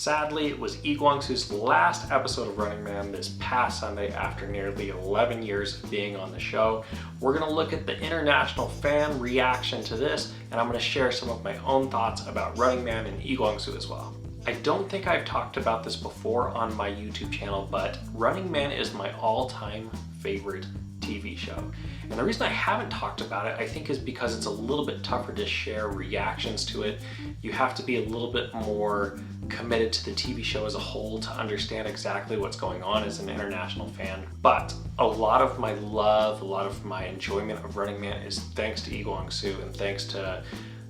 Sadly, it was Ikwangsu's last episode of Running Man this past Sunday after nearly 11 years of being on the show. We're going to look at the international fan reaction to this, and I'm going to share some of my own thoughts about Running Man and Ikwangsu as well. I don't think I've talked about this before on my YouTube channel, but Running Man is my all-time favorite TV show. And the reason I haven't talked about it, I think, is because it's a little bit tougher to share reactions to it. You have to be a little bit more committed to the TV show as a whole to understand exactly what's going on as an international fan. But a lot of my love, a lot of my enjoyment of Running Man is thanks to Ikwangsu and thanks to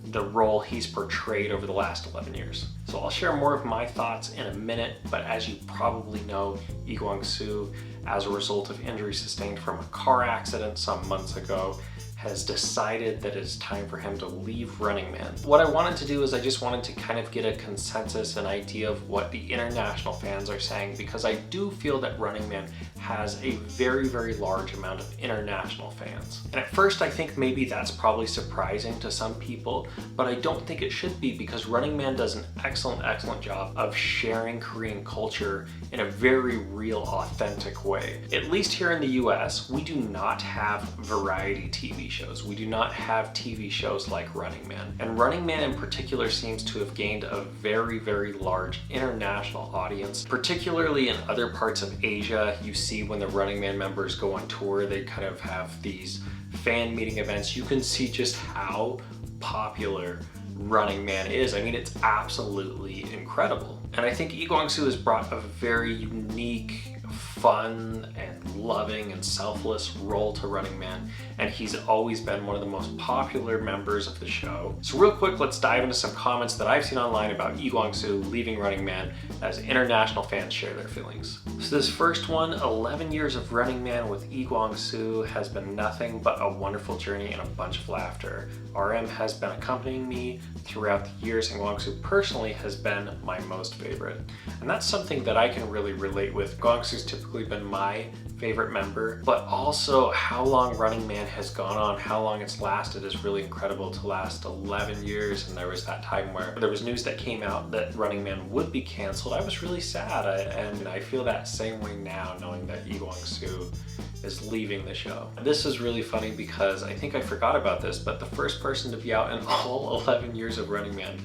the role he's portrayed over the last 11 years. So I'll share more of my thoughts in a minute, but as you probably know, Ikwangsu, as a result of injury sustained from a car accident some months ago, has decided that it's time for him to leave Running Man. What I wanted to do is I just wanted to kind of get a consensus, an idea of what the international fans are saying, because I do feel that Running Man has a very, very large amount of international fans. And at first I think maybe that's probably surprising to some people, but I don't think it should be, because Running Man does an excellent job of sharing Korean culture in a very real, authentic way. At least here in the US, we do not have variety TV shows. We do not have TV shows like Running Man. And Running Man in particular seems to have gained a very, very large international audience, particularly in other parts of Asia. You see when the Running Man members go on tour, they kind of have these fan meeting events. You can see just how popular Running Man is. I mean, it's absolutely incredible. And I think Ikwangsu has brought a very unique, fun and loving and selfless role to Running Man, and he's always been one of the most popular members of the show. So real quick, let's dive into some comments that I've seen online about Ikwangsu leaving Running Man as international fans share their feelings. So this first one, 11 years of Running Man with Ikwangsu has been nothing but a wonderful journey and a bunch of laughter. RM has been accompanying me throughout the years, and Ikwangsu personally has been my most favorite. And that's something that I can really relate with. Ikwangsu's typically been my favorite member, but also how long Running Man has gone on, how long it's lasted is really incredible to last 11 years. And there was that time where there was news that came out that Running Man would be canceled. I was really sad, and I feel that same way now, knowing that Ikwangsu is leaving the show. This is really funny because I think I forgot about this, but the first person to be out in all 11 years of Running Man,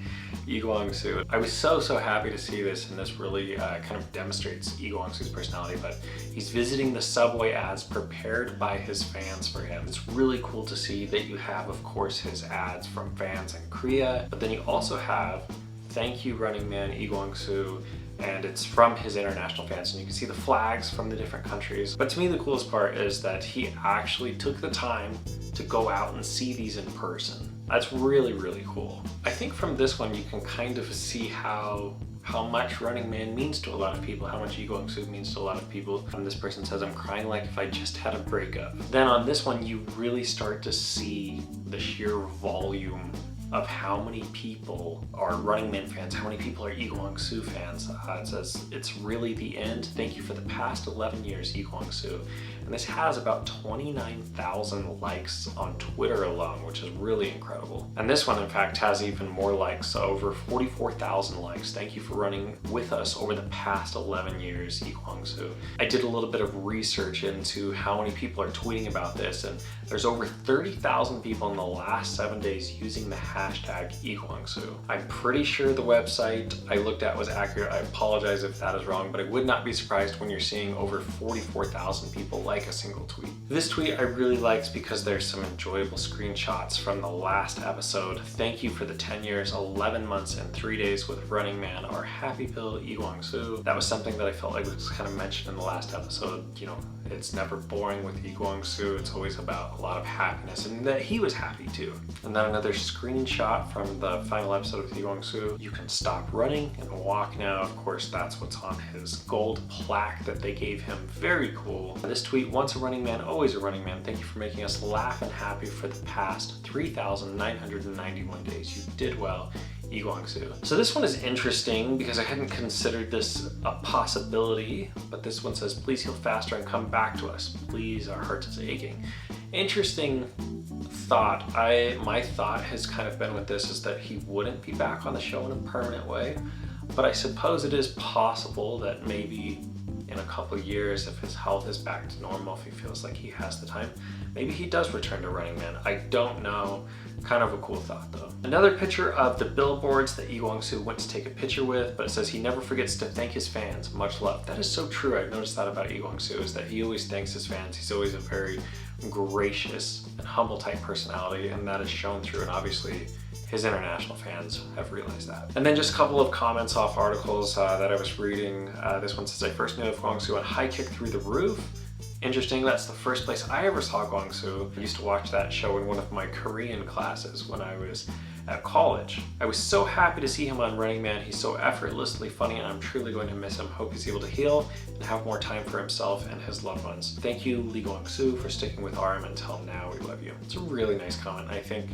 Ikwangsu. I was so happy to see this, and this really kind of demonstrates Ikwangsu's personality. But he's visiting the subway ads prepared by his fans for him. It's really cool to see that you have, of course, his ads from fans in Korea, but then you also have "Thank you, Running Man, Ikwangsu," and it's from his international fans, and you can see the flags from the different countries. But to me, the coolest part is that he actually took the time to go out and see these in person. That's really, really cool. I think from this one, you can kind of see how much Running Man means to a lot of people, how much Ikwangsu means to a lot of people. And this person says, "I'm crying like if I just had a breakup." Then on this one, you really start to see the sheer volume of how many people are Running Man fans, how many people are Ikwangsu fans. It says, "It's really the end. Thank you for the past 11 years, Ikwangsu." And this has about 29,000 likes on Twitter alone, which is really incredible. And this one, in fact, has even more likes, over 44,000 likes. "Thank you for running with us over the past 11 years, Ikwangsu." I did a little bit of research into how many people are tweeting about this, and there's over 30,000 people in the last 7 days using the hashtag Ikwangsu. I'm pretty sure the website I looked at was accurate. I apologize if that is wrong, but I would not be surprised when you're seeing over 44,000 people like a single tweet. This tweet I really liked because there's some enjoyable screenshots from the last episode. "Thank you for the 10 years, 11 months, and 3 days with Running Man, our happy pill, Ikwangsu." That was something that I felt like was kind of mentioned in the last episode. You know, it's never boring with Ikwangsu. It's always about a lot of happiness, and that he was happy too. And then another screenshot from the final episode of Ikwangsu. "You can stop running and walk now." Of course, that's what's on his gold plaque that they gave him. Very cool. This tweet, "Once a Running Man, always a Running Man. Thank you for making us laugh and happy for the past 3,991 days. You did well, Ikwangsu." So this one is interesting because I hadn't considered this a possibility, but this one says, "Please heal faster and come back to us. Please, our hearts is aching." Interesting thought. My thought has kind of been with this is that he wouldn't be back on the show in a permanent way. but I suppose it is possible that maybe in a couple years, if his health is back to normal, if he feels like he has the time, maybe he does return to Running Man. I don't know. Kind of a cool thought though. Another picture of the billboards that I광수 went to take a picture with, but it says he never forgets to thank his fans. Much love. That is so true. I've noticed that about I광수, is that he always thanks his fans. He's always a very gracious and humble type personality, and that is shown through, and obviously his international fans have realized that. And then just a couple of comments off articles that I was reading. This one says, I first knew of I광수 on High Kick Through the Roof. Interesting, that's the first place I ever saw I광수. I used to watch that show in one of my Korean classes when I was at college. I was so happy to see him on Running Man. He's so effortlessly funny, and I'm truly going to miss him. Hope he's able to heal and have more time for himself and his loved ones. Thank you, Lee I광수, for sticking with RM until now. We love you. It's a really nice comment. I think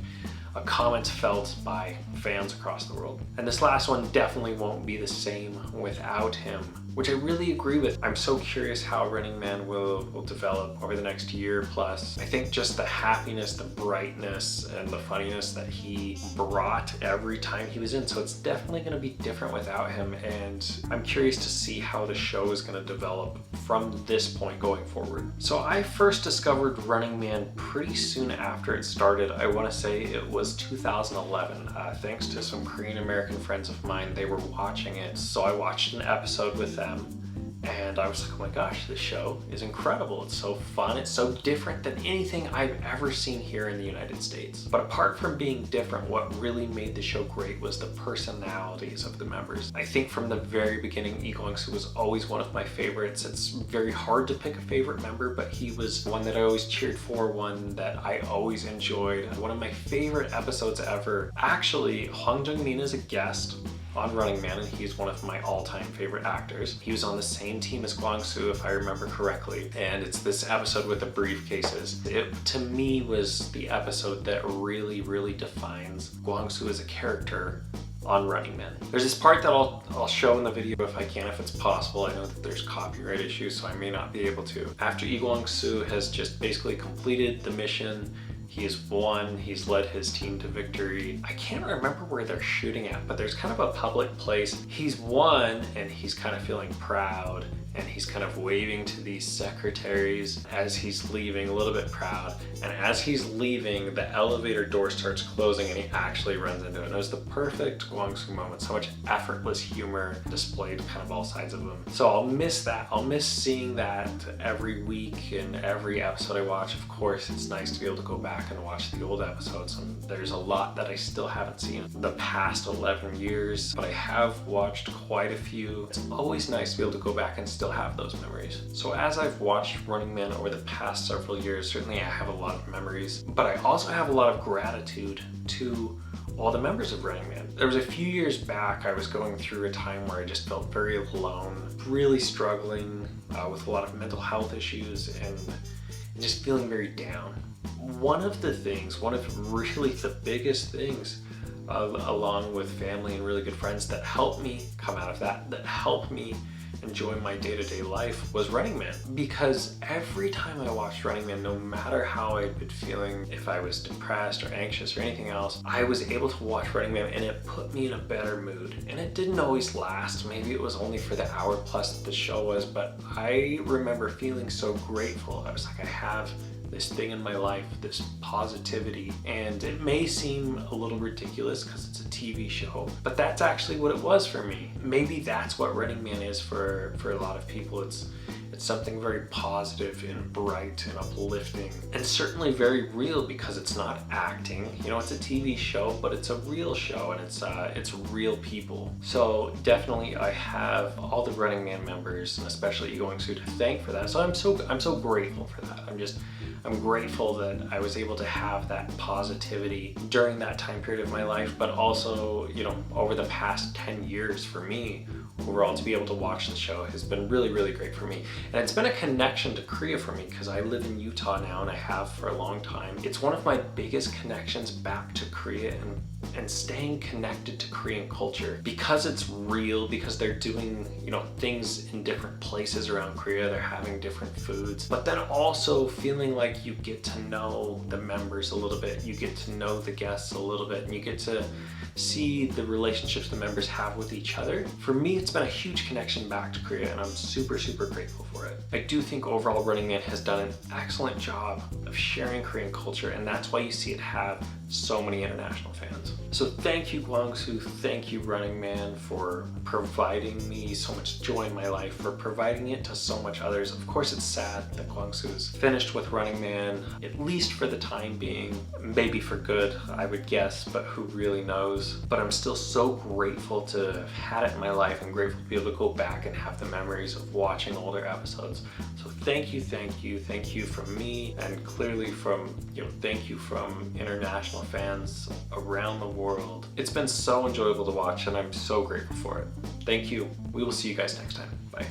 a comment felt by fans across the world. And this last one definitely won't be the same without him, which I really agree with. I'm so curious how Running Man will develop over the next year plus. I think just the happiness, the brightness, and the funniness that he brought every time he was in. So it's definitely gonna be different without him, and I'm curious to see how the show is gonna develop from this point going forward. So I first discovered Running Man pretty soon after it started. I wanna say it was 2011, thanks to some Korean American friends of mine. They were watching it, so I watched an episode with them, and I was like, oh my gosh, this show is incredible. It's so fun. It's so different than anything I've ever seen here in the United States. But apart from being different, what really made the show great was the personalities of the members. I think from the very beginning, I광수 was always one of my favorites. It's very hard to pick a favorite member, but he was one that I always cheered for, one that I always enjoyed. One of my favorite episodes ever. Actually, Hwang Jung-min is a guest on Running Man, and he's one of my all-time favorite actors. He was on the same team as I광수, if I remember correctly, and it's this episode with the briefcases. It, to me, was the episode that really defines I광수 as a character on Running Man. There's this part that I'll show in the video if I can, if it's possible. I know that there's copyright issues, so I may not be able to. After I광수 has just basically completed the mission, he has won, he's led his team to victory. I can't remember where they're shooting at, but there's kind of a public place. He's won, and he's kind of feeling proud, and he's kind of waving to these secretaries as he's leaving, a little bit proud. And as he's leaving, the elevator door starts closing, and he actually runs into it. And it was the perfect I광수 moment, so much effortless humor displayed kind of all sides of him. So I'll miss that. I'll miss seeing that every week and every episode I watch. Of course, it's nice to be able to go back and watch the old episodes, and there's a lot that I still haven't seen the past 11 years, but I have watched quite a few. It's always nice to be able to go back and still have those memories. So as I've watched Running Man over the past several years, certainly I have a lot of memories, but I also have a lot of gratitude to all the members of Running Man. There was a few years back, I was going through a time where I just felt very alone, really struggling with a lot of mental health issues, and just feeling very down. One of really the biggest things, along with family and really good friends, that helped me come out of that helped me enjoy my day-to-day life, was Running Man. Because every time I watched Running Man, no matter how I'd been feeling, if I was depressed or anxious or anything else, I was able to watch Running Man, and it put me in a better mood. And it didn't always last. Maybe it was only for the hour plus that the show was, but I remember feeling so grateful. I was like, I have this thing in my life, this positivity, and it may seem a little ridiculous because it's a TV show, but that's actually what it was for me. Maybe that's what Running Man is for a lot of people. It's something very positive and bright and uplifting, and certainly very real because it's not acting. You know, it's a TV show, but it's a real show, and it's real people. So definitely I have all the Running Man members, and especially I광수, to thank for that. So I'm so grateful for that. I'm grateful that I was able to have that positivity during that time period of my life, but also, you know, over the past 10 years for me, overall, to be able to watch the show has been really great for me. And it's been a connection to Korea for me because I live in Utah now, and I have for a long time. It's one of my biggest connections back to Korea, and staying connected to Korean culture, because it's real, because they're doing, you know, things in different places around Korea, they're having different foods, but then also feeling like you get to know the members a little bit, you get to know the guests a little bit, and you get to see the relationships the members have with each other. For me, it's been a huge connection back to Korea, and I'm super grateful for it. I do think overall Running Man has done an excellent job of sharing Korean culture, and that's why you see it have so many international fans. So thank you, Gwangsu, thank you, Running Man, for providing me so much joy in my life, for providing it to so much others. Of course, it's sad that Gwangsu is finished with Running Man, at least for the time being, maybe for good, I would guess, but who really knows. But I'm still so grateful to have had it in my life, and grateful to be able to go back and have the memories of watching older episodes. So thank you from me, and clearly from, thank you from international fans around the world. It's been so enjoyable to watch, and I'm so grateful for it. Thank you. We will see you guys next time. Bye.